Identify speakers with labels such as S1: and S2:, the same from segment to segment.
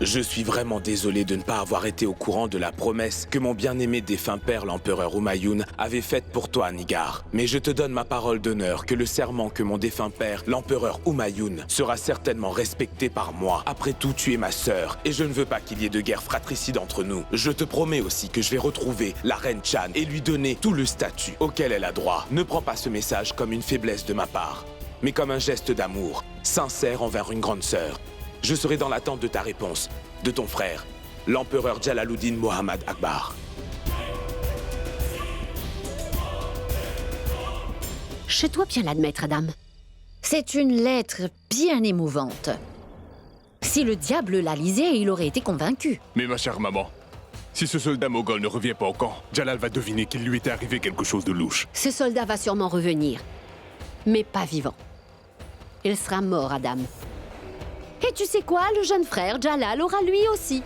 S1: Je suis vraiment désolé de ne pas avoir été au courant de la promesse que mon bien-aimé défunt père, l'empereur Humayun, avait faite pour toi, Nigar. Mais je te donne ma parole d'honneur que le serment que mon défunt père, l'empereur Humayun, sera certainement respecté par moi. Après tout, tu es ma sœur, et je ne veux pas qu'il y ait de guerre fratricide entre nous. Je te promets aussi que je vais retrouver la reine Chan et lui donner tout le statut auquel elle a droit. Ne prends pas ce message comme une faiblesse de ma part, mais comme un geste d'amour, sincère envers une grande sœur. Je serai dans l'attente de ta réponse, de ton frère, l'empereur Jalaluddin Mohammad Akbar.
S2: Je dois bien l'admettre, Adam. C'est une lettre bien émouvante. Si le diable la lisait, il aurait été convaincu.
S3: Mais ma chère maman, si ce soldat moghol ne revient pas au camp, Jalal va deviner qu'il lui était arrivé quelque chose de louche.
S2: Ce soldat va sûrement revenir, mais pas vivant. Il sera mort, Adam. Et tu sais quoi? Le jeune frère, Jalal, aura lui aussi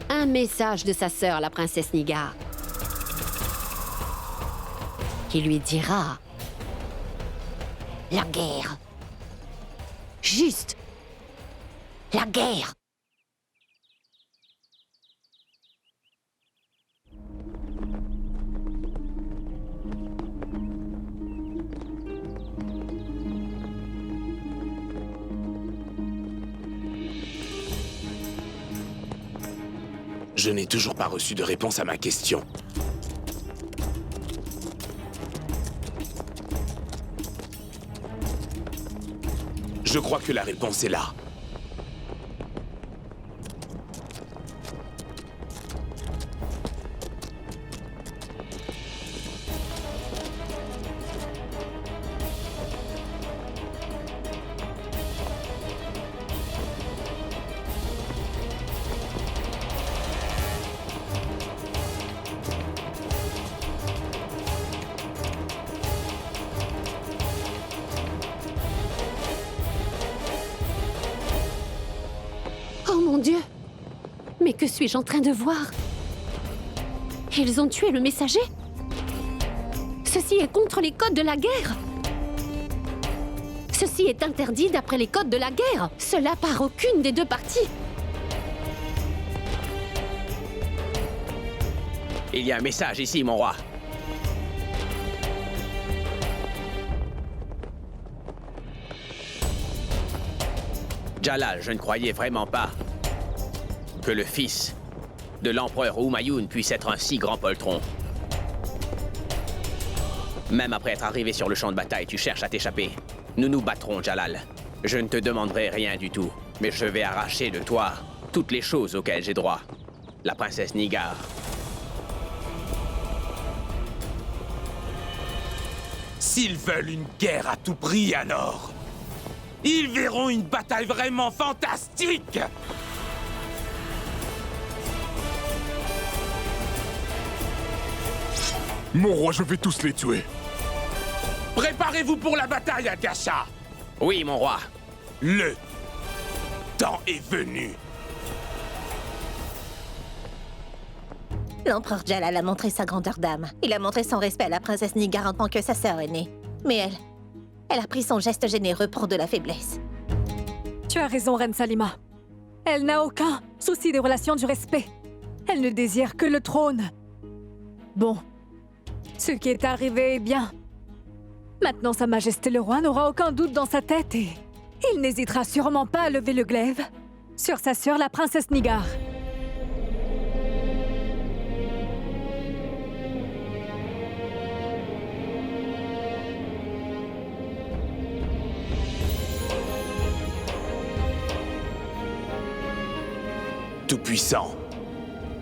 S2: un message de sa sœur, la princesse Nigar, qui lui dira la guerre. Juste la guerre.
S1: Je n'ai toujours pas reçu de réponse à ma question. Je crois que la réponse est là.
S2: Oh mon Dieu! Mais que suis-je en train de voir? Ils ont tué le messager? Ceci est contre les codes de la guerre! Ceci est interdit d'après les codes de la guerre! Cela par aucune des deux parties!
S4: Il y a un message ici, mon roi. Jalal, je ne croyais vraiment pas que le fils de l'empereur Humayun puisse être un si grand poltron. Même après être arrivé sur le champ de bataille, tu cherches à t'échapper. Nous nous battrons, Jalal. Je ne te demanderai rien du tout, mais je vais arracher de toi toutes les choses auxquelles j'ai droit. La princesse Nigar.
S1: S'ils veulent une guerre à tout prix, alors, ils verront une bataille vraiment fantastique!
S3: Mon roi, je vais tous les tuer.
S1: Préparez-vous pour la bataille, Akasha!
S4: Oui, mon roi.
S1: Le temps est venu.
S5: L'empereur Jalal a montré sa grandeur d'âme. Il a montré son respect à la princesse Nigar en tant que sa sœur aînée. Mais elle a pris son geste généreux pour de la faiblesse.
S6: Tu as raison, Reine Salima. Elle n'a aucun souci des relations du respect. Elle ne désire que le trône. Bon, ce qui est arrivé est bien. Maintenant, Sa Majesté le Roi n'aura aucun doute dans sa tête et il n'hésitera sûrement pas à lever le glaive sur sa sœur, la princesse Nigar.
S1: Tout-puissant,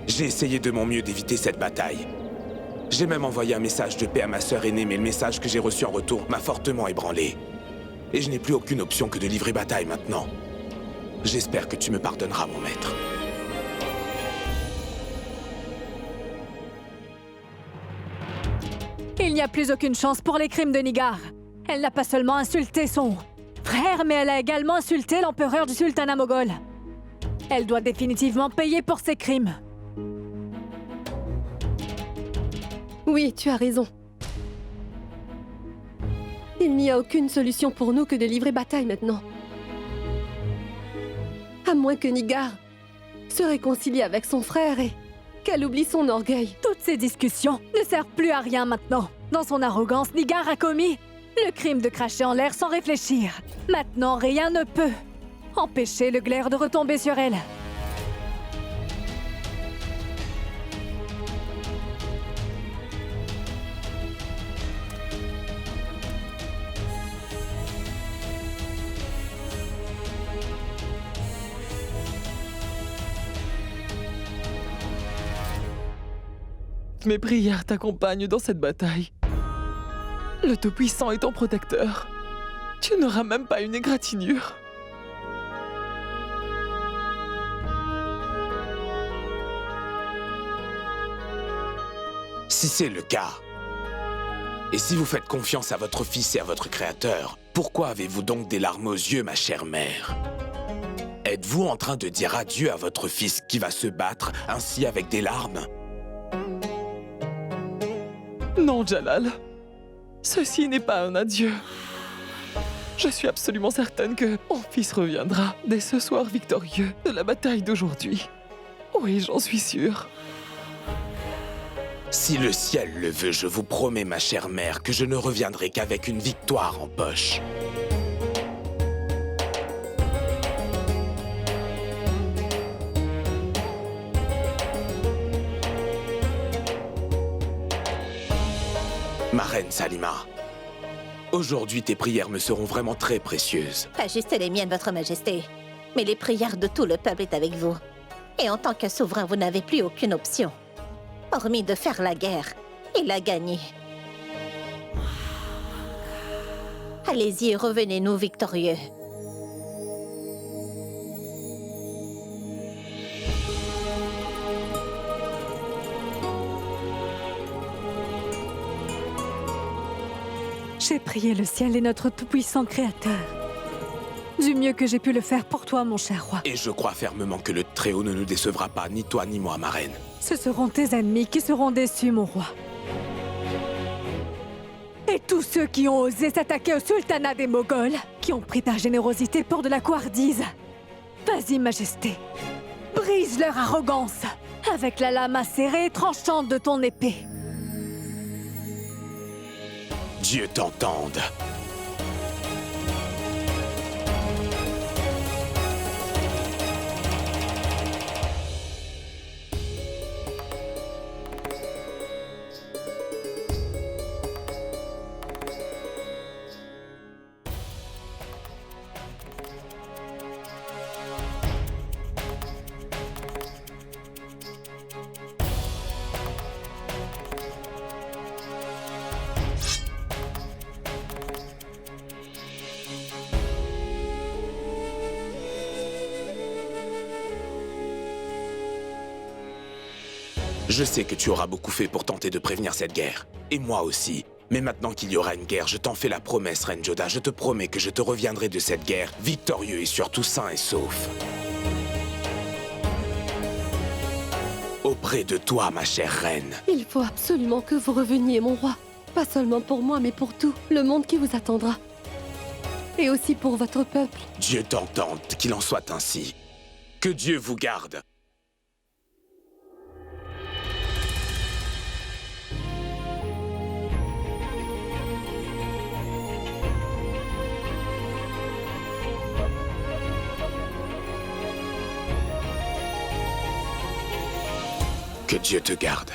S1: j'ai essayé de mon mieux d'éviter cette bataille. J'ai même envoyé un message de paix à ma sœur aînée, mais le message que j'ai reçu en retour m'a fortement ébranlé. Et je n'ai plus aucune option que de livrer bataille maintenant. J'espère que tu me pardonneras, mon maître.
S6: Il n'y a plus aucune chance pour les crimes de Nigar. Elle n'a pas seulement insulté son frère, mais elle a également insulté l'empereur du sultanat moghol. Elle doit définitivement payer pour ses crimes.
S7: Oui, tu as raison. Il n'y a aucune solution pour nous que de livrer bataille maintenant. À moins que Nigar se réconcilie avec son frère et qu'elle oublie son orgueil.
S6: Toutes ces discussions ne servent plus à rien maintenant. Dans son arrogance, Nigar a commis le crime de cracher en l'air sans réfléchir. Maintenant, rien ne peut empêcher le glaire de retomber sur elle.
S8: Mes prières t'accompagnent dans cette bataille. Le Tout-Puissant est ton protecteur. Tu n'auras même pas une égratignure.
S1: Si c'est le cas, et si vous faites confiance à votre fils et à votre créateur, pourquoi avez-vous donc des larmes aux yeux, ma chère mère? Êtes-vous en train de dire adieu à votre fils qui va se battre ainsi avec des larmes?
S8: Non, Jalal. Ceci n'est pas un adieu. Je suis absolument certaine que mon fils reviendra dès ce soir victorieux de la bataille d'aujourd'hui. Oui, j'en suis sûre.
S1: Si le ciel le veut, je vous promets, ma chère mère, que je ne reviendrai qu'avec une victoire en poche. Ma reine Salima, aujourd'hui tes prières me seront vraiment très précieuses.
S5: Pas juste les miennes, votre majesté, mais les prières de tout le peuple est avec vous. Et en tant que souverain, vous n'avez plus aucune option, hormis de faire la guerre et la gagner. Allez-y et revenez-nous victorieux.
S6: J'ai prié le ciel et notre tout-puissant créateur. Du mieux que j'ai pu le faire pour toi, mon cher roi.
S1: Et je crois fermement que le Très-Haut ne nous décevra pas, ni toi ni moi, ma reine.
S6: Ce seront tes ennemis qui seront déçus, mon roi. Et tous ceux qui ont osé s'attaquer au sultanat des Moghols, qui ont pris ta générosité pour de la couardise. Vas-y, majesté. Brise leur arrogance avec la lame acérée et tranchante de ton épée.
S1: Dieu t'entende. Je sais que tu auras beaucoup fait pour tenter de prévenir cette guerre. Et moi aussi. Mais maintenant qu'il y aura une guerre, je t'en fais la promesse, Reine Joda. Je te promets que je te reviendrai de cette guerre, victorieux et surtout sain et sauf. Auprès de toi, ma chère reine.
S7: Il faut absolument que vous reveniez, mon roi. Pas seulement pour moi, mais pour tout le monde qui vous attendra. Et aussi pour votre peuple.
S1: Dieu t'entende, qu'il en soit ainsi. Que Dieu vous garde. Que Dieu te garde.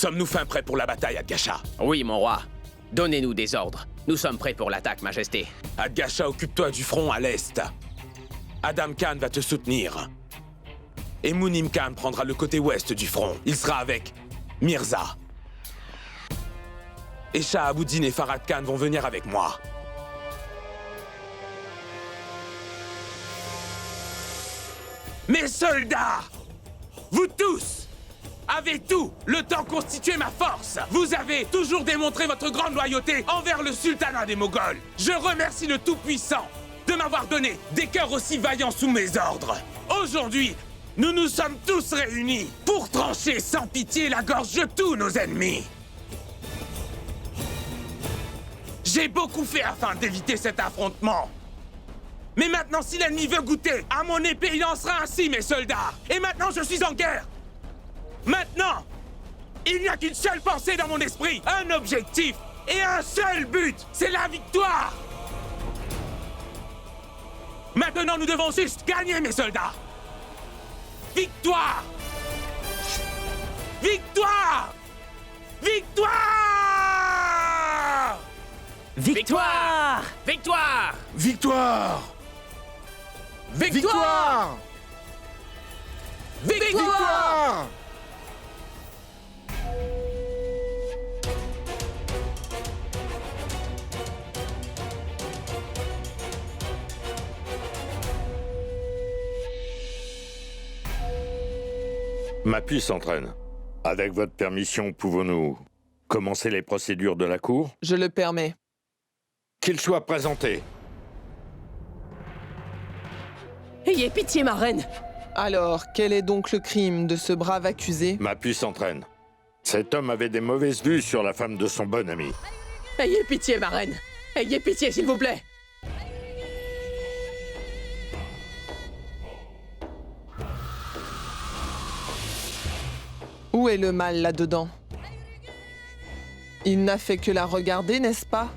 S1: Sommes-nous fin prêts pour la bataille, Adgasha?
S4: Oui, mon roi. Donnez-nous des ordres. Nous sommes prêts pour l'attaque, Majesté.
S1: Adgasha, occupe-toi du front à l'est. Adam Khan va te soutenir. Et Munim Khan prendra le côté ouest du front. Il sera avec Mirza. Et Shahabuddin et Farad Khan vont venir avec moi. Mes soldats, vous tous, avez tout le temps constitué ma force. Vous avez toujours démontré votre grande loyauté envers le sultanat des Moghols. Je remercie le Tout-Puissant de m'avoir donné des cœurs aussi vaillants sous mes ordres. Aujourd'hui, nous nous sommes tous réunis pour trancher sans pitié la gorge de tous nos ennemis. J'ai beaucoup fait afin d'éviter cet affrontement. Mais maintenant, si l'ennemi veut goûter à mon épée, il en sera ainsi, mes soldats. Et maintenant, je suis en guerre. Maintenant, il n'y a qu'une seule pensée dans mon esprit, un objectif et un seul but, c'est la victoire. Maintenant, nous devons juste gagner, mes soldats. Victoire! Victoire! Victoire!
S4: Victoire! Victoire!
S3: Victoire!
S4: Victoire!
S3: Victoire!
S9: Ma puce s'entraîne. Avec votre permission, pouvons-nous commencer les procédures de la cour?
S8: Je le permets.
S9: Qu'il soit présenté.
S10: Ayez pitié, ma reine!
S8: Alors, quel est donc le crime de ce brave accusé?
S9: Ma puce s'entraîne. Cet homme avait des mauvaises vues sur la femme de son bon ami.
S10: Ayez pitié, ma reine! Ayez pitié, s'il vous plaît!
S8: Où est le mal là-dedans? Il n'a fait que la regarder, n'est-ce pas?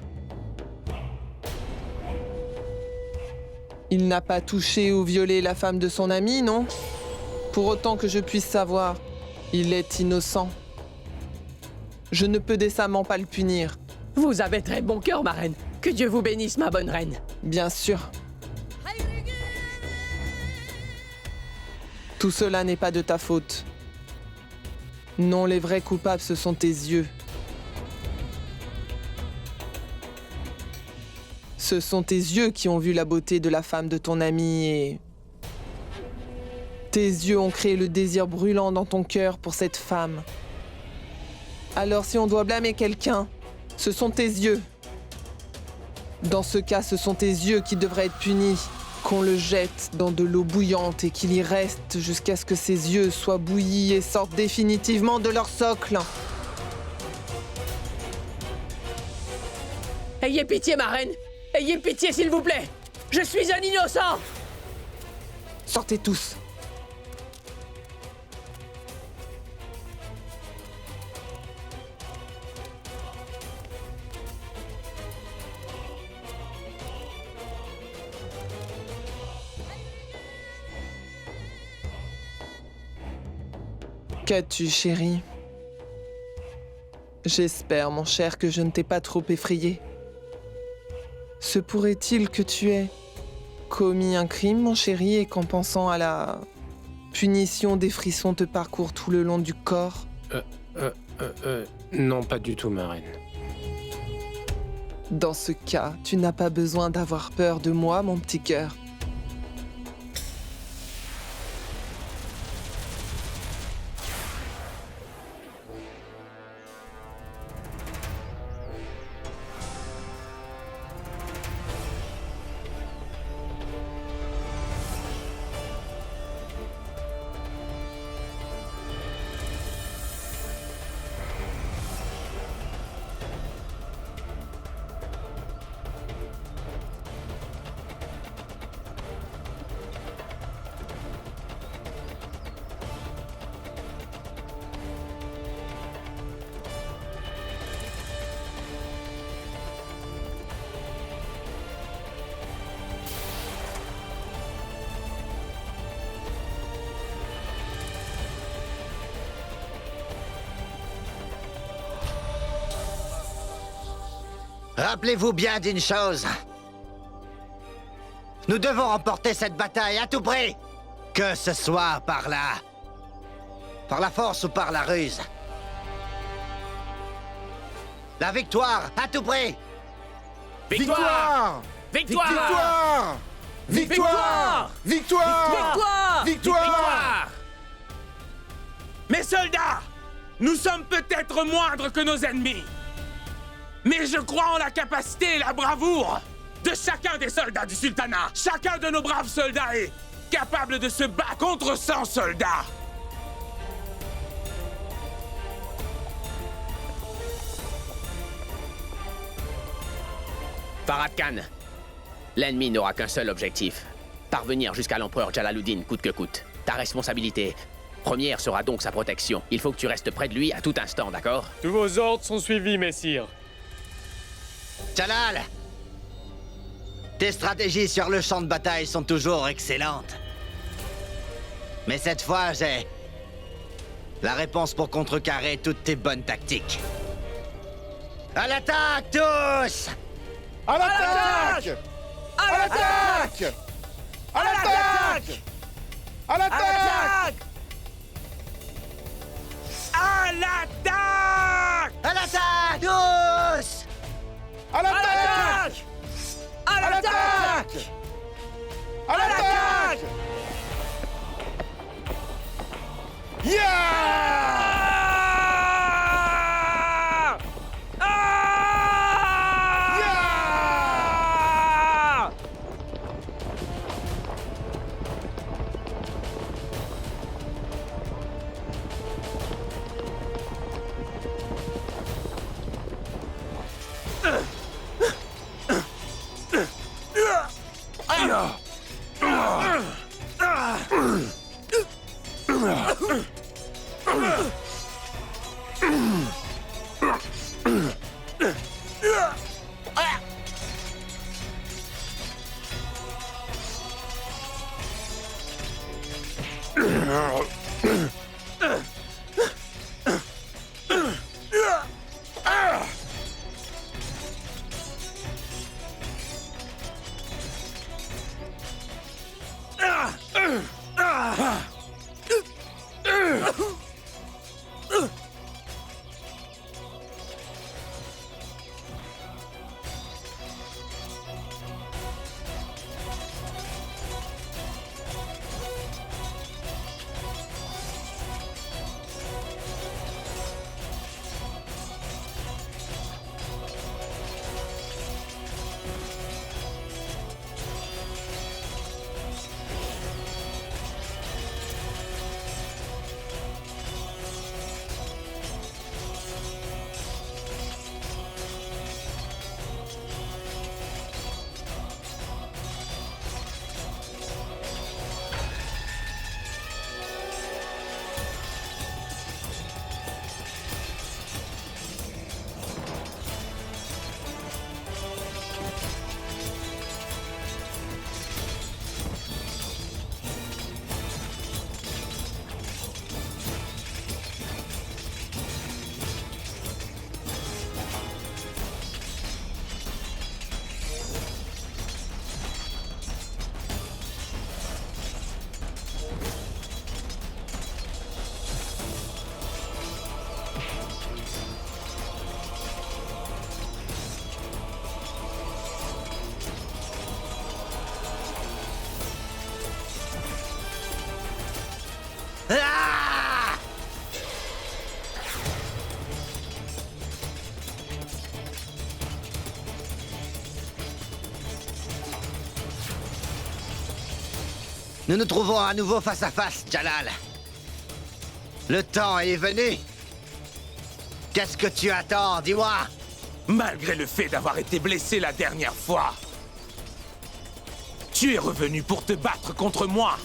S8: Il n'a pas touché ou violé la femme de son ami, non? Pour autant que je puisse savoir, il est innocent. Je ne peux décemment pas le punir.
S10: Vous avez très bon cœur, ma reine. Que Dieu vous bénisse, ma bonne reine.
S8: Bien sûr. Tout cela n'est pas de ta faute. Non, les vrais coupables, ce sont tes yeux. Ce sont tes yeux qui ont vu la beauté de la femme de ton ami et... Tes yeux ont créé le désir brûlant dans ton cœur pour cette femme. Alors si on doit blâmer quelqu'un, ce sont tes yeux. Dans ce cas, ce sont tes yeux qui devraient être punis. Qu'on le jette dans de l'eau bouillante et qu'il y reste jusqu'à ce que ses yeux soient bouillis et sortent définitivement de leur socle.
S10: Ayez pitié, ma reine! Ayez pitié, s'il vous plaît! Je suis un innocent!
S8: Sortez tous. Qu'as-tu, chérie? J'espère, mon cher, que je ne t'ai pas trop effrayé. Se pourrait-il que tu aies commis un crime, mon chéri, et qu'en pensant à la punition, des frissons te parcourent tout le long du corps?
S11: Non, pas du tout, ma reine.
S8: Dans ce cas, tu n'as pas besoin d'avoir peur de moi, mon petit cœur.
S11: Rappelez-vous bien d'une chose. Nous devons remporter cette bataille à tout prix. Que ce soit par la force ou par la ruse. La victoire à tout prix.
S10: Victoire! Victoire!
S12: Victoire! Victoire! Victoire!
S1: Mes soldats, nous sommes peut-être moindres que nos ennemis. Mais je crois en la capacité et la bravoure de chacun des soldats du sultanat. Chacun de nos braves soldats est capable de se battre contre 100 soldats.
S4: Farad Khan, l'ennemi n'aura qu'un seul objectif. Parvenir jusqu'à l'empereur Jalaluddin coûte que coûte. Ta responsabilité première sera donc sa protection. Il faut que tu restes près de lui à tout instant, d'accord?
S12: Tous vos ordres sont suivis, messire.
S11: Jalal! Tes stratégies sur le champ de bataille sont toujours excellentes. Mais cette fois, j'ai la réponse pour contrecarrer toutes tes bonnes tactiques. À l'attaque, tous!
S12: À l'attaque! À l'attaque! À l'attaque! À l'attaque!
S1: À l'attaque!
S11: À l'attaque, tous!
S12: À l'attaque! À l'attaque! À l'attaque! Yeah!
S11: Ah! Nous nous trouvons à nouveau face à face, Jalal. Le temps est venu. Qu'est-ce que tu attends, dis-moi?
S1: Malgré le fait d'avoir été blessé la dernière fois, tu es revenu pour te battre contre moi.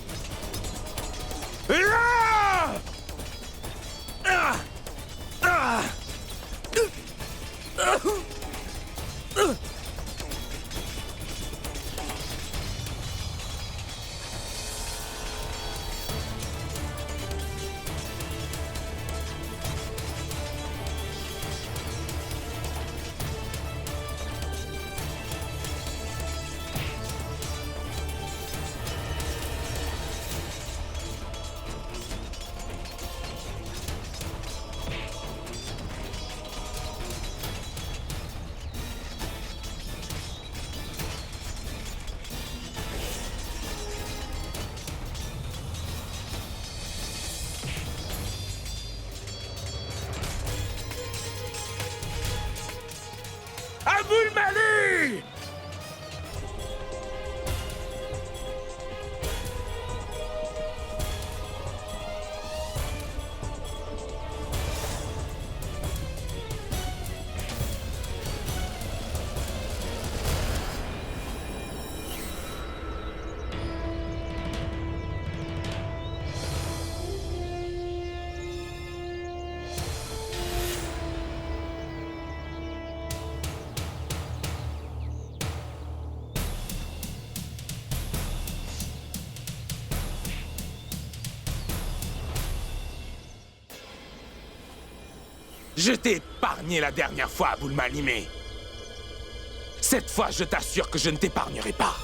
S1: Je t'ai épargné la dernière fois, Aboul Malimé. Cette fois, je t'assure que je ne t'épargnerai pas.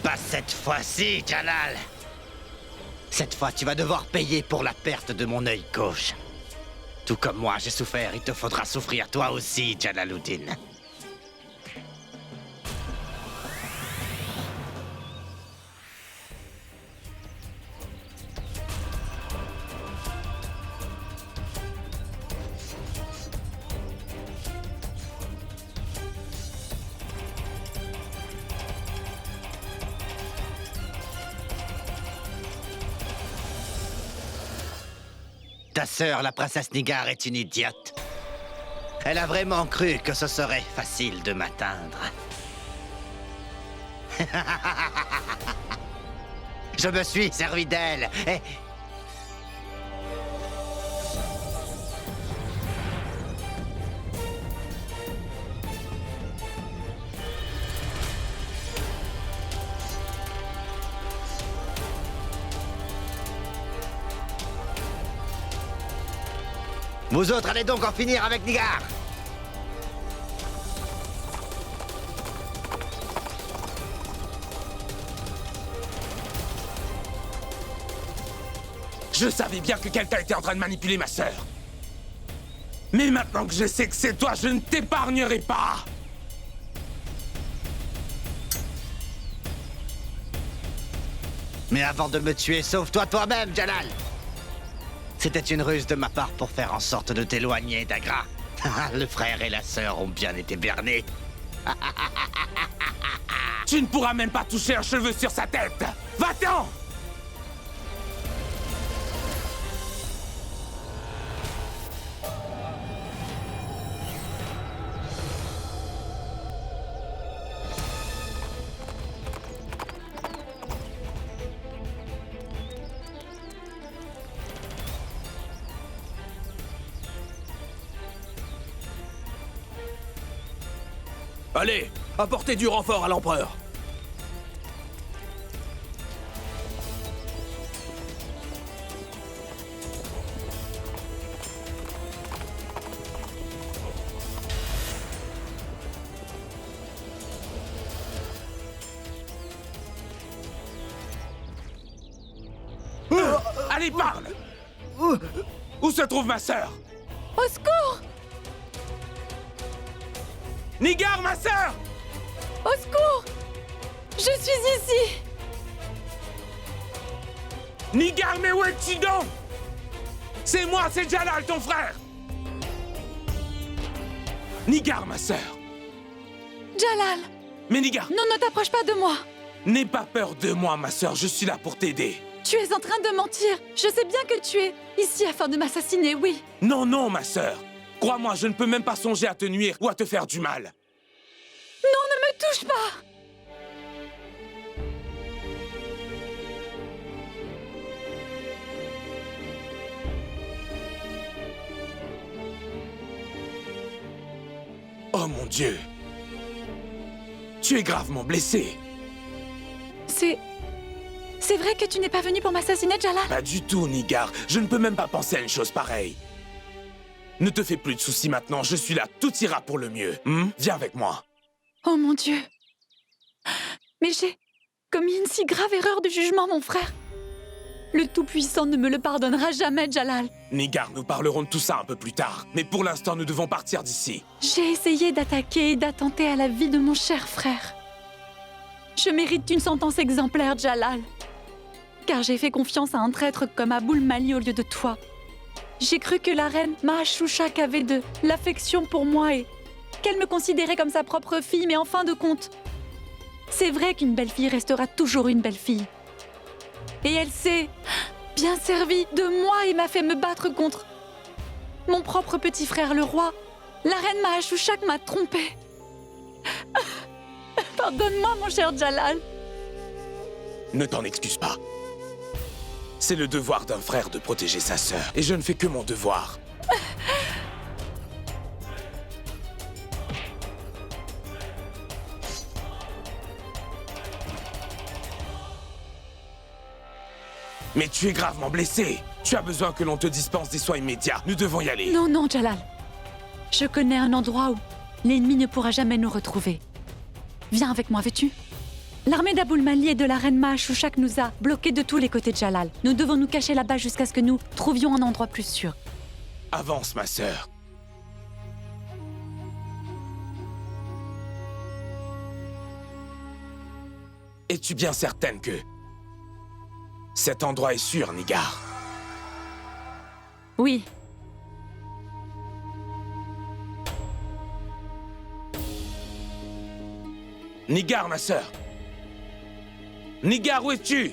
S11: Pas cette fois-ci, Jalal. Cette fois, tu vas devoir payer pour la perte de mon œil gauche. Tout comme moi, j'ai souffert, il te faudra souffrir toi aussi, Jalaluddin. Ta sœur, la princesse Nigar, est une idiote. Elle a vraiment cru que ce serait facile de m'atteindre. Je me suis servi d'elle et... Vous autres allez donc en finir avec Nigar.
S1: Je savais bien que quelqu'un était en train de manipuler ma sœur. Mais maintenant que je sais que c'est toi, je ne t'épargnerai pas.
S11: Mais avant de me tuer, sauve-toi toi-même, Jalal. C'était une ruse de ma part pour faire en sorte de t'éloigner d'Agra. Le frère et la sœur ont bien été bernés.
S1: Tu ne pourras même pas toucher un cheveu sur sa tête. Va-t'en!
S10: Allez, apportez du renfort à l'empereur.
S1: Allez, parle! Où se trouve ma sœur?
S6: Au secours!
S1: Nigar, ma sœur!
S6: Au secours! Je suis ici!
S1: Nigar, mais où es-tu donc? C'est moi, c'est Jalal, ton frère! Nigar, ma sœur!
S6: Jalal!
S1: Mais Nigar!
S6: Non, ne t'approche pas de moi!
S1: N'aie pas peur de moi, ma sœur, je suis là pour t'aider.
S6: Tu es en train de mentir! Je sais bien que tu es ici afin de m'assassiner, oui!
S1: Non, non, ma sœur! Crois-moi, je ne peux même pas songer à te nuire ou à te faire du mal.
S6: Non, ne me touche pas!
S1: Oh mon Dieu! Tu es gravement blessé.
S6: C'est vrai que tu n'es pas venu pour m'assassiner, Jalal?
S1: Pas du tout, Nigar. Je ne peux même pas penser à une chose pareille. Ne te fais plus de soucis maintenant, je suis là, tout ira pour le mieux. Viens avec moi.
S6: Oh mon Dieu! Mais j'ai commis une si grave erreur de jugement, mon frère. Le Tout-Puissant ne me le pardonnera jamais, Jalal.
S1: Nigar, nous parlerons de tout ça un peu plus tard. Mais pour l'instant, nous devons partir d'ici.
S6: J'ai essayé d'attaquer et d'attenter à la vie de mon cher frère. Je mérite une sentence exemplaire, Jalal. Car j'ai fait confiance à un traître comme Aboul Mali au lieu de toi. J'ai cru que la reine Mahashoushak avait de l'affection pour moi et qu'elle me considérait comme sa propre fille, mais en fin de compte, c'est vrai qu'une belle fille restera toujours une belle fille. Et elle s'est bien servie de moi et m'a fait me battre contre mon propre petit frère le roi. La reine Mahashoushak m'a trompée. Pardonne-moi, mon cher Jalal.
S1: Ne t'en excuse pas. C'est le devoir d'un frère de protéger sa sœur, et je ne fais que mon devoir. Mais tu es gravement blessé. Tu as besoin que l'on te dispense des soins immédiats. Nous devons y aller.
S13: Non, non, Jalal. Je connais un endroit où l'ennemi ne pourra jamais nous retrouver. Viens avec moi, veux-tu? L'armée d'Aboul Mali et de la reine Mahashoushak nous a bloqués de tous les côtés de Jalal. Nous devons nous cacher là-bas jusqu'à ce que nous trouvions un endroit plus sûr.
S1: Avance, ma sœur. Es-tu bien certaine que cet endroit est sûr, Nigar?
S13: Oui.
S1: Nigar, ma sœur. Nigar, où es-tu?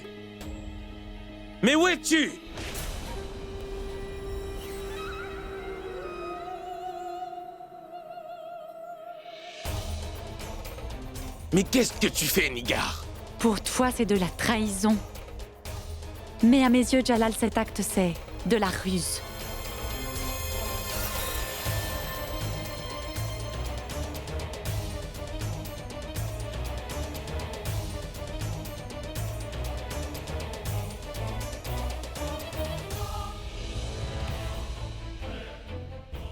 S1: Mais où es-tu? Mais qu'est-ce que tu fais, Nigar?
S13: Pour toi, c'est de la trahison. Mais à mes yeux, Jalal, cet acte, c'est de la ruse.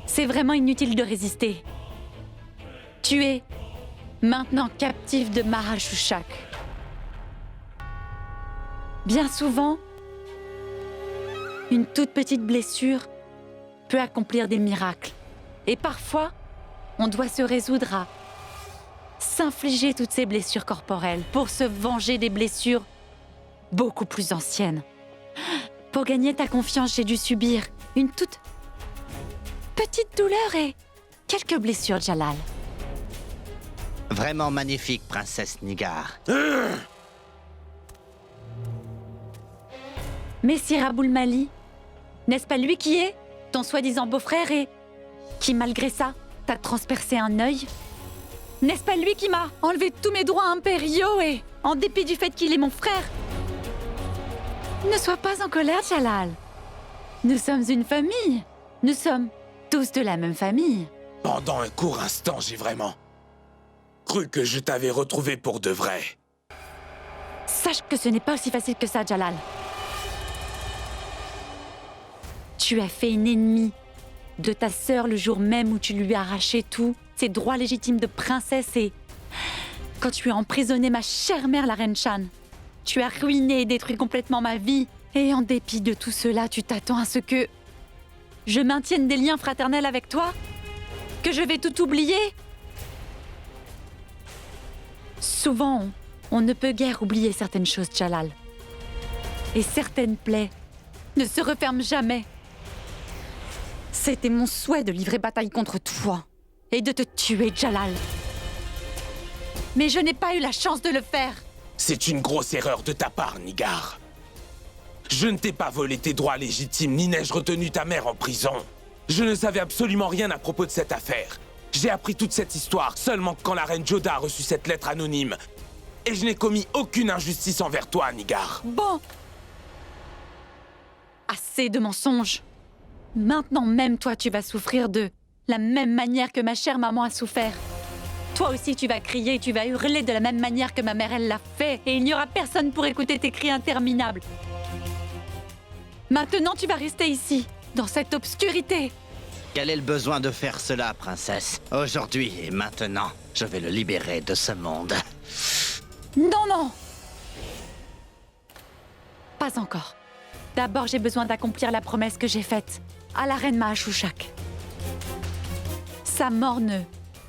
S13: C'est vraiment inutile de résister. Tu es maintenant captif de Mahashoushak. Bien souvent, une toute petite blessure peut accomplir des miracles. Et parfois, on doit se résoudre à s'infliger toutes ces blessures corporelles pour se venger des blessures beaucoup plus anciennes. Pour gagner ta confiance, j'ai dû subir une toute petite douleur et quelques blessures, Jalal.
S11: Vraiment magnifique, princesse Nigar.
S13: Mais Sir Aboul Mali, n'est-ce pas lui qui est ton soi-disant beau-frère et qui, malgré ça, t'a transpercé un œil? N'est-ce pas lui qui m'a enlevé tous mes droits impériaux et, en dépit du fait qu'il est mon frère? Ne sois pas en colère, Jalal. Nous sommes une famille. Nous sommes tous de la même famille.
S1: Pendant un court instant, j'ai vraiment cru que je t'avais retrouvé pour de vrai.
S13: Sache que ce n'est pas aussi facile que ça, Jalal. Tu as fait une ennemie de ta sœur le jour même où tu lui as arraché tous ses droits légitimes de princesse et quand tu as emprisonné ma chère mère, la reine Shan. Tu as ruiné et détruit complètement ma vie. Et en dépit de tout cela, tu t'attends à ce que je maintienne des liens fraternels avec toi? Que je vais tout oublier? Souvent, on ne peut guère oublier certaines choses, Jalal. Et certaines plaies ne se referment jamais. C'était mon souhait de livrer bataille contre toi et de te tuer, Jalal. Mais je n'ai pas eu la chance de le faire.
S1: C'est une grosse erreur de ta part, Nigar. Je ne t'ai pas volé tes droits légitimes, ni n'ai-je retenu ta mère en prison. Je ne savais absolument rien à propos de cette affaire. J'ai appris toute cette histoire seulement quand la reine Joda a reçu cette lettre anonyme. Et je n'ai commis aucune injustice envers toi, Nigar.
S13: Bon. Assez de mensonges. Maintenant même, toi, tu vas souffrir de la même manière que ma chère maman a souffert. Toi aussi, tu vas crier, tu vas hurler de la même manière que ma mère, elle l'a fait. Et il n'y aura personne pour écouter tes cris interminables. Maintenant, tu vas rester ici, dans cette obscurité.
S11: Quel est le besoin de faire cela, princesse? Aujourd'hui et maintenant, je vais le libérer de ce monde.
S13: Non, non! Pas encore. D'abord, j'ai besoin d'accomplir la promesse que j'ai faite à la reine Mahashoushak. Sa mort ne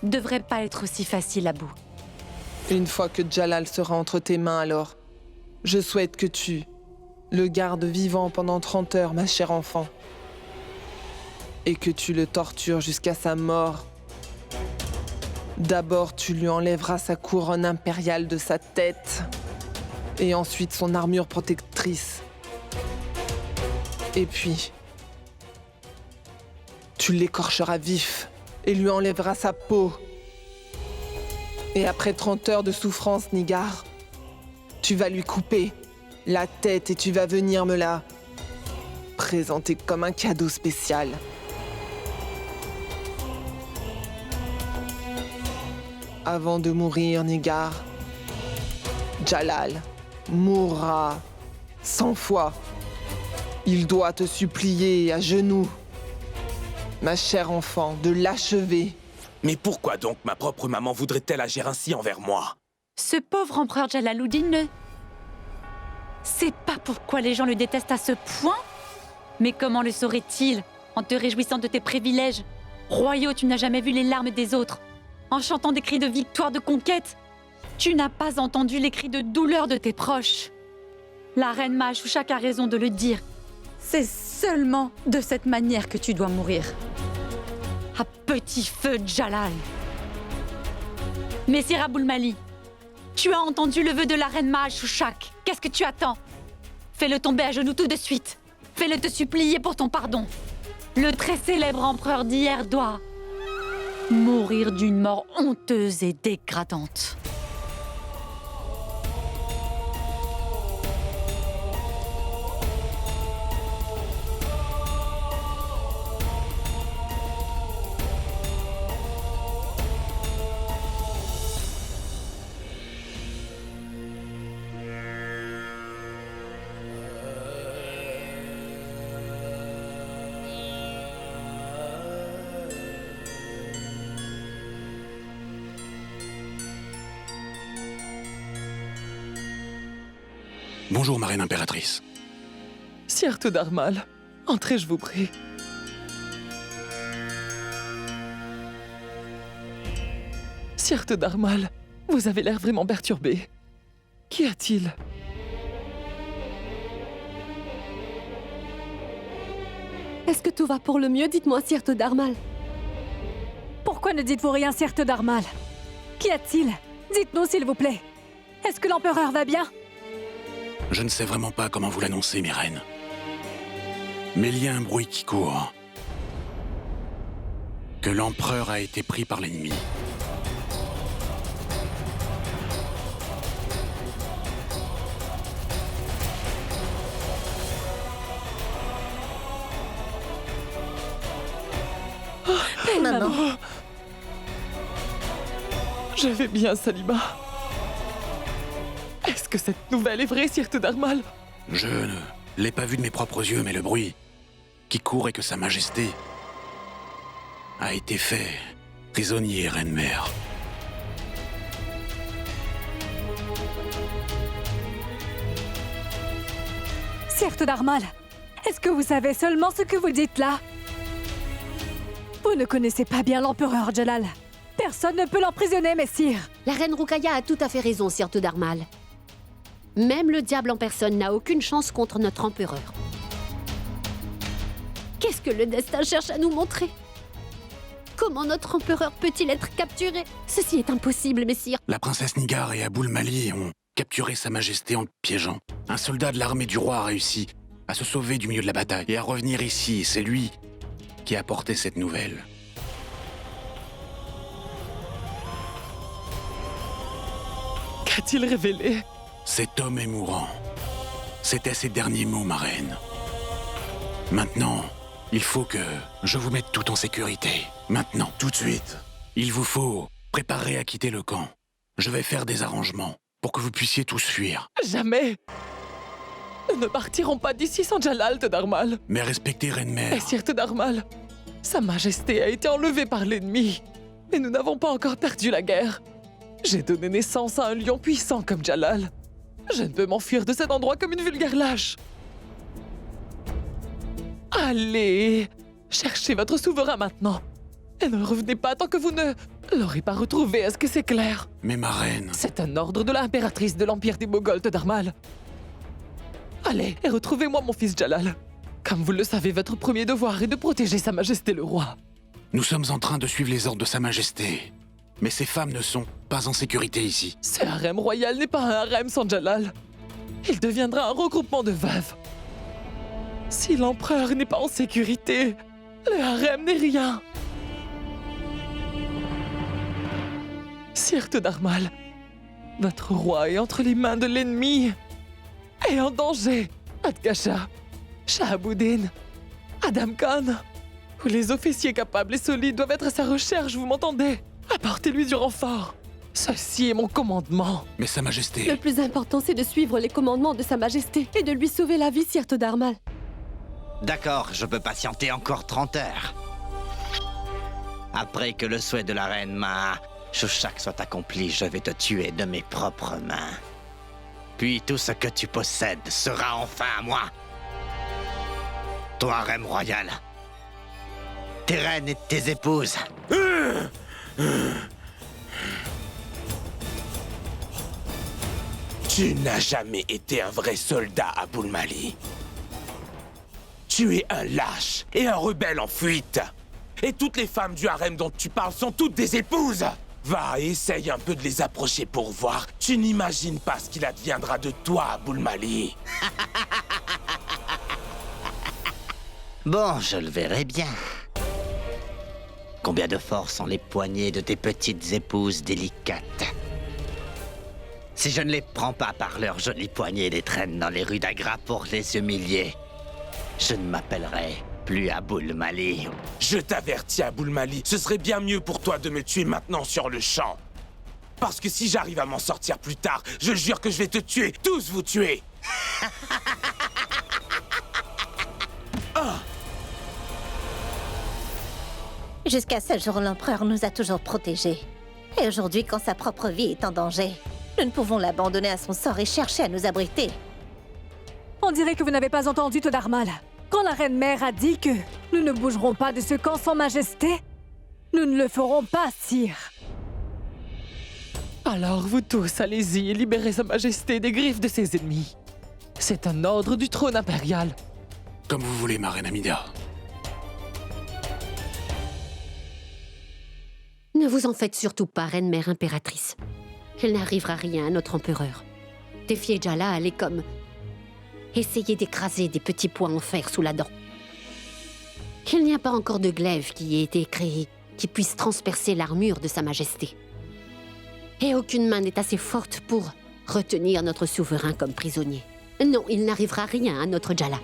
S13: devrait pas être aussi facile à bout.
S8: Une fois que Jalal sera entre tes mains, alors, je souhaite que tu le gardes vivant pendant 30 heures, ma chère enfant. Et que tu le tortures jusqu'à sa mort. D'abord, tu lui enlèveras sa couronne impériale de sa tête. Et ensuite son armure protectrice. Et puis, tu l'écorcheras vif et lui enlèveras sa peau. Et après 30 heures de souffrance, Nigar, tu vas lui couper la tête et tu vas venir me la présenter comme un cadeau spécial. Avant de mourir, Nigar, Jalal mourra 100 fois Il doit te supplier à genoux, ma chère enfant, de l'achever.
S1: Mais pourquoi donc ma propre maman voudrait-elle agir ainsi envers moi?
S13: Ce pauvre empereur Jalaluddin ne sait pas pourquoi les gens le détestent à ce point. Mais comment le saurait-il en te réjouissant de tes privilèges? Royaux, tu n'as jamais vu les larmes des autres. En chantant des cris de victoire, de conquête, tu n'as pas entendu les cris de douleur de tes proches. La reine Mahashoushak a raison de le dire. C'est seulement de cette manière que tu dois mourir. À petit feu, Jalal. Messire Abul Mali, tu as entendu le vœu de la reine Mahashoushak. Qu'est-ce que tu attends? Fais-le tomber à genoux tout de suite. Fais-le te supplier pour ton pardon. Le très célèbre empereur d'hier doit mourir d'une mort honteuse et dégradante.
S14: Bonjour, ma reine impératrice.
S8: Sierte Dharmal, entrez, je vous prie. Sierte Dharmal, vous avez l'air vraiment perturbé. Qu'y a-t-il?
S7: Est-ce que tout va pour le mieux? Dites-moi, Sierte Dharmal.
S6: Pourquoi ne dites-vous rien, Sierte Dharmal? Qu'y a-t-il? Dites-nous, s'il vous plaît. Est-ce que l'empereur va bien?
S14: Je ne sais vraiment pas comment vous l'annoncer, mes reines. Mais il y a un bruit qui court. Que l'empereur a été pris par l'ennemi.
S5: Maman.
S8: Je vais bien, Salima. Est-ce que cette nouvelle est vraie, Sierte Dharmal?
S14: Je ne l'ai pas vu de mes propres yeux, mais le bruit qui court est que Sa Majesté a été fait prisonnier, reine-mère.
S6: Sierte Dharmal, est-ce que vous savez seulement ce que vous dites là? Vous ne connaissez pas bien l'empereur Jalal. Personne ne peut l'emprisonner, messire.
S2: La reine Rukaya a tout à fait raison, Sierte Dharmal. Même le diable en personne n'a aucune chance contre notre empereur. Qu'est-ce que le destin cherche à nous montrer? Comment notre empereur peut-il être capturé? Ceci est impossible, messire.
S14: La princesse Nigar et Abul Mali ont capturé Sa Majesté en le piégeant. Un soldat de l'armée du roi a réussi à se sauver du milieu de la bataille et à revenir ici. C'est lui qui a apporté cette nouvelle.
S8: Qu'a-t-il révélé?
S14: Cet homme est mourant. C'était ses derniers mots, ma reine. Maintenant, il faut que je vous mette tout en sécurité. Maintenant, tout de suite. Il vous faut préparer à quitter le camp. Je vais faire des arrangements pour que vous puissiez tous fuir.
S8: Jamais! Nous ne partirons pas d'ici sans Jalal, Dharmal.
S14: Mais respectez reine-mère.
S8: Et Sierte Dharmal, Sa Majesté a été enlevée par l'ennemi. Mais nous n'avons pas encore perdu la guerre. J'ai donné naissance à un lion puissant comme Jalal. Je ne peux m'enfuir de cet endroit comme une vulgaire lâche. Allez, cherchez votre souverain maintenant. Et ne revenez pas tant que vous ne l'aurez pas retrouvé, est-ce que c'est clair?
S14: Mais ma reine...
S8: C'est un ordre de l'impératrice de l'Empire des Moghols, Dharmal. Allez, et retrouvez-moi mon fils Jalal. Comme vous le savez, votre premier devoir est de protéger Sa Majesté le roi.
S14: Nous sommes en train de suivre les ordres de Sa Majesté. Mais ces femmes ne sont pas en sécurité ici.
S8: Ce harem royal n'est pas un harem sans Jalal. Il deviendra un regroupement de veuves. Si l'empereur n'est pas en sécurité, le harem n'est rien. Sierte Dharmal, votre roi est entre les mains de l'ennemi. Et en danger. Adgasha, Shahabuddin, Adam Khan. Tous les officiers capables et solides doivent être à sa recherche, vous m'entendez? Apportez-lui du renfort. Ceci est mon commandement.
S14: Mais Sa Majesté...
S7: Le plus important, c'est de suivre les commandements de Sa Majesté et de lui sauver la vie, Sierte Dharmal.
S11: D'accord, je peux patienter encore 30 heures. Après que le souhait de la reine Shushak soit accompli, je vais te tuer de mes propres mains. Puis tout ce que tu possèdes sera enfin à moi. Ton harem royal. Tes reines et tes épouses.
S1: Tu n'as jamais été un vrai soldat, Abul Mali. Tu es un lâche et un rebelle en fuite. Et toutes les femmes du harem dont tu parles sont toutes des épouses. Va, essaye un peu de les approcher pour voir. Tu n'imagines pas ce qu'il adviendra de toi, Abul Mali.
S11: Bon, je le verrai bien. Combien de force ont les poignets de tes petites épouses délicates? Si je ne les prends pas par leurs jolies poignets et les traîne dans les rues d'Agra pour les humilier, je ne m'appellerai plus Abul Mali.
S1: Je t'avertis, Abul Mali, ce serait bien mieux pour toi de me tuer maintenant sur le champ. Parce que si j'arrive à m'en sortir plus tard, je jure que je vais te tuer, tous vous tuer.
S5: Jusqu'à ce jour, l'empereur nous a toujours protégés. Et aujourd'hui, quand sa propre vie est en danger, nous ne pouvons l'abandonner à son sort et chercher à nous abriter.
S6: On dirait que vous n'avez pas entendu Todarmal. Quand la reine-mère a dit que nous ne bougerons pas de ce camp sans majesté, nous ne le ferons pas, sire.
S8: Alors vous tous, allez-y et libérez sa majesté des griffes de ses ennemis. C'est un ordre du trône impérial.
S14: Comme vous voulez, ma reine Amida.
S2: Ne vous en faites surtout pas, reine-mère impératrice. Il n'arrivera rien à notre empereur. Défier Jalal est comme essayer d'écraser des petits pois en fer sous la dent. Il n'y a pas encore de glaive qui ait été créé qui puisse transpercer l'armure de Sa Majesté. Et aucune main n'est assez forte pour retenir notre souverain comme prisonnier. Non, il n'arrivera rien à notre Jalal.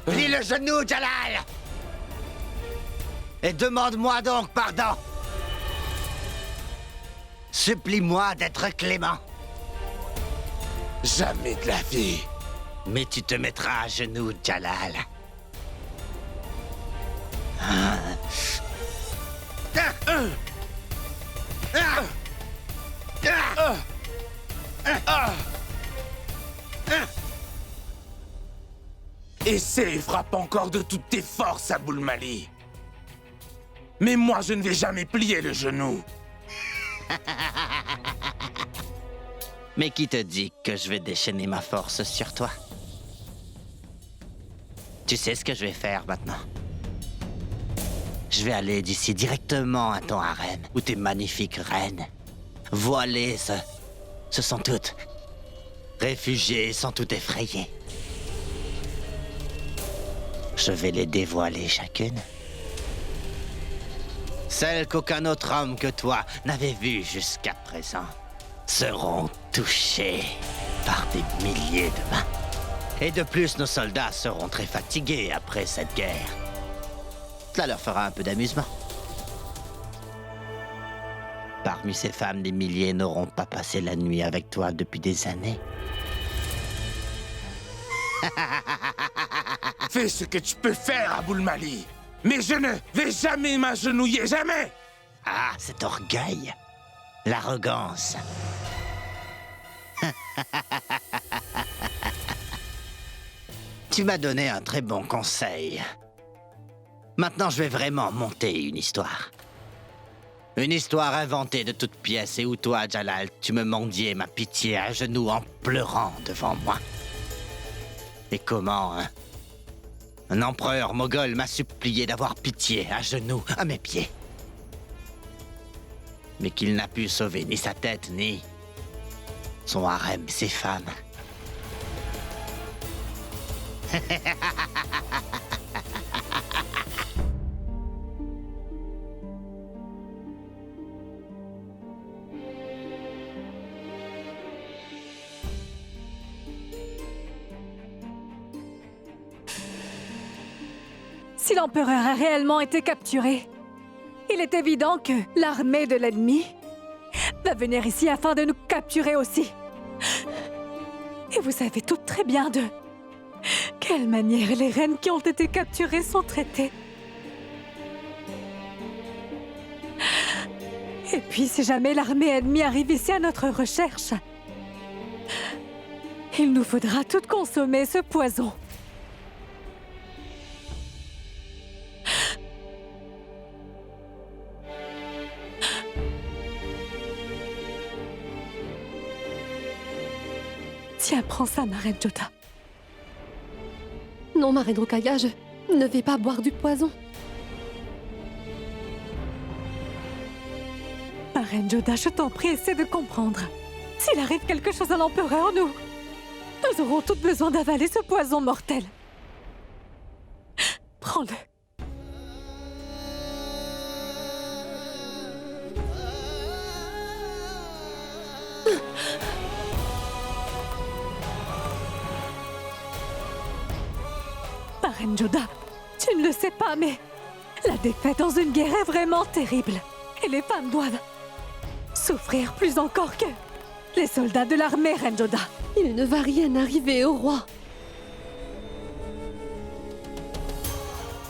S11: Plie le genou, Jalal! Et demande-moi donc pardon! Supplie-moi d'être clément!
S1: Jamais de la vie!
S11: Mais tu te mettras à genoux, Jalal.
S1: Essaie et frappe encore de toutes tes forces, Abul Mali. Mais moi, je ne vais jamais plier le genou.
S11: Mais qui te dit que je vais déchaîner ma force sur toi? Tu sais ce que je vais faire maintenant? Je vais aller d'ici directement à ton harem, où tes magnifiques reines, voilées, se sont toutes réfugiées, sont toutes effrayées. Je vais les dévoiler chacune. Celles qu'aucun autre homme que toi n'avait vues jusqu'à présent seront touchées par des milliers de mains. Et de plus, nos soldats seront très fatigués après cette guerre. Cela leur fera un peu d'amusement. Parmi ces femmes, des milliers n'auront pas passé la nuit avec toi depuis des années.
S1: Fais ce que tu peux faire, Abul Mali. Mais je ne vais jamais m'agenouiller, jamais.
S11: Ah, cet orgueil, l'arrogance. Tu m'as donné un très bon conseil. Maintenant, je vais vraiment monter une histoire. Une histoire inventée de toutes pièces et où toi, Jalal, tu me mendiais ma pitié à genoux en pleurant devant moi. Et comment, hein? Un empereur moghol m'a supplié d'avoir pitié à genoux à mes pieds. mais qu'il n'a pu sauver ni sa tête, ni son harem, ses femmes.
S6: Si l'empereur a réellement été capturé, il est évident que l'armée de l'ennemi va venir ici afin de nous capturer aussi. Et vous savez toutes très bien de quelle manière les reines qui ont été capturées sont traitées. Et puis, si jamais l'armée ennemie arrive ici à notre recherche, il nous faudra toutes consommer ce poison. Tiens, prends ça, ma reine Joda.
S7: Non, ma reine Rukaya, je ne vais pas boire du poison.
S6: Ma reine Joda, je t'en prie, essaie de comprendre. S'il arrive quelque chose à l'empereur, nous aurons toutes besoin d'avaler ce poison mortel. Prends-le. Ma reine Joda, tu ne le sais pas, mais la défaite dans une guerre est vraiment terrible. Et les femmes doivent souffrir plus encore que les soldats de l'armée, reine Joda.
S7: Il ne va rien arriver au roi.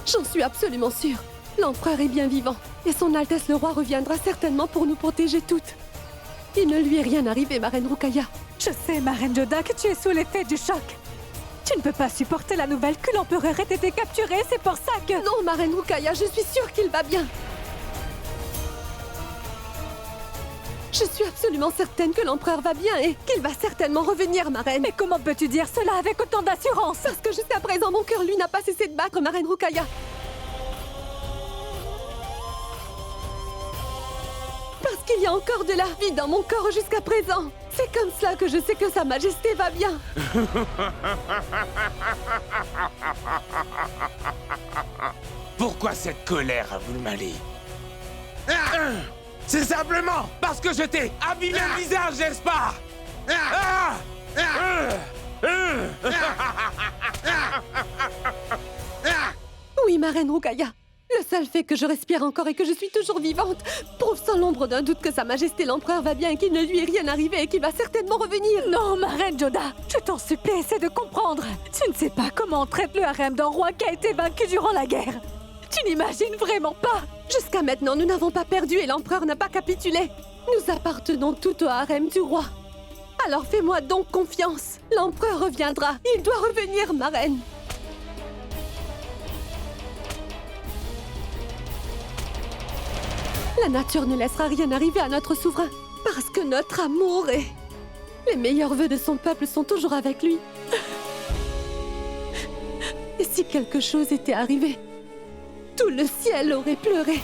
S7: J'en suis absolument sûre. L'empereur est bien vivant. Et son Altesse le roi reviendra certainement pour nous protéger toutes. Il ne lui est rien arrivé, ma reine Rukaya.
S6: Je sais, ma reine Joda, que tu es sous l'effet du choc. Tu ne peux pas supporter la nouvelle que l'empereur ait été capturé, c'est pour ça que...
S7: Non, ma reine Rukaya, je suis sûre qu'il va bien. Je suis absolument certaine que l'empereur va bien et qu'il va certainement revenir, ma reine.
S6: Mais comment peux-tu dire cela avec autant d'assurance?
S7: Parce que jusqu'à présent, mon cœur, lui, n'a pas cessé de battre, ma reine Rukaya. Parce qu'il y a encore de la vie dans mon corps jusqu'à présent. C'est comme cela que je sais que Sa Majesté va bien.
S1: Pourquoi cette colère, Abulmali? C'est simplement parce que je t'ai abîmé le visage, n'est-ce pas?
S7: Oui, ma reine Rukaya. Le seul fait que je respire encore et que je suis toujours vivante prouve sans l'ombre d'un doute que Sa Majesté l'Empereur va bien et qu'il ne lui est rien arrivé et qu'il va certainement revenir.
S6: Non, ma reine Joda, je t'en supplie, essaie de comprendre. Tu ne sais pas comment on traite le harem d'un roi qui a été vaincu durant la guerre. Tu n'imagines vraiment pas.
S7: Jusqu'à maintenant, nous n'avons pas perdu et l'Empereur n'a pas capitulé. Nous appartenons tout au harem du roi. Alors fais-moi donc confiance. L'Empereur reviendra. Il doit revenir, ma reine. La nature ne laissera rien arriver à notre souverain, parce que notre amour et les meilleurs vœux de son peuple sont toujours avec lui. Et si quelque chose était arrivé, tout le ciel aurait pleuré.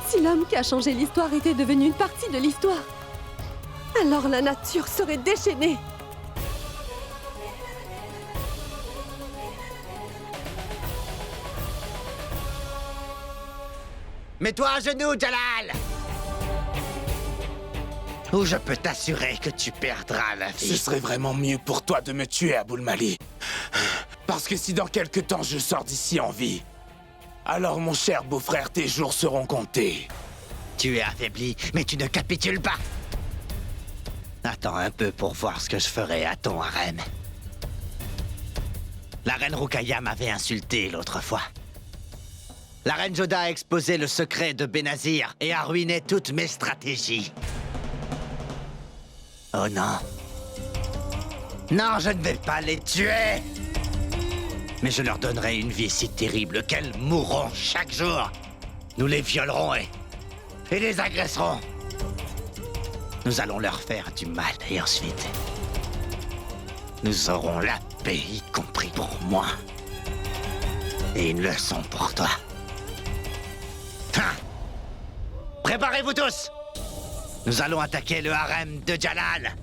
S7: Si l'homme qui a changé l'histoire était devenu une partie de l'histoire, alors la nature serait déchaînée.
S11: Mets-toi à genoux, Jalal! Ou je peux t'assurer que tu perdras la vie.
S1: Ce serait vraiment mieux pour toi de me tuer, Abulmali. Parce que si dans quelque temps je sors d'ici en vie, alors mon cher beau-frère, tes jours seront comptés.
S11: Tu es affaibli, mais tu ne capitules pas. Attends un peu pour voir ce que je ferai à ton harem. La reine Rukaya m'avait insulté l'autre fois. La reine Joda a exposé le secret de Benazir et a ruiné toutes mes stratégies. Oh non. Non, je ne vais pas les tuer. Mais je leur donnerai une vie si terrible qu'elles mourront chaque jour. Nous les violerons et les agresserons. Nous allons leur faire du mal et ensuite, nous aurons la paix, y compris pour moi. Et une leçon pour toi. Hein. Préparez-vous tous! Nous allons attaquer le harem de Jalal.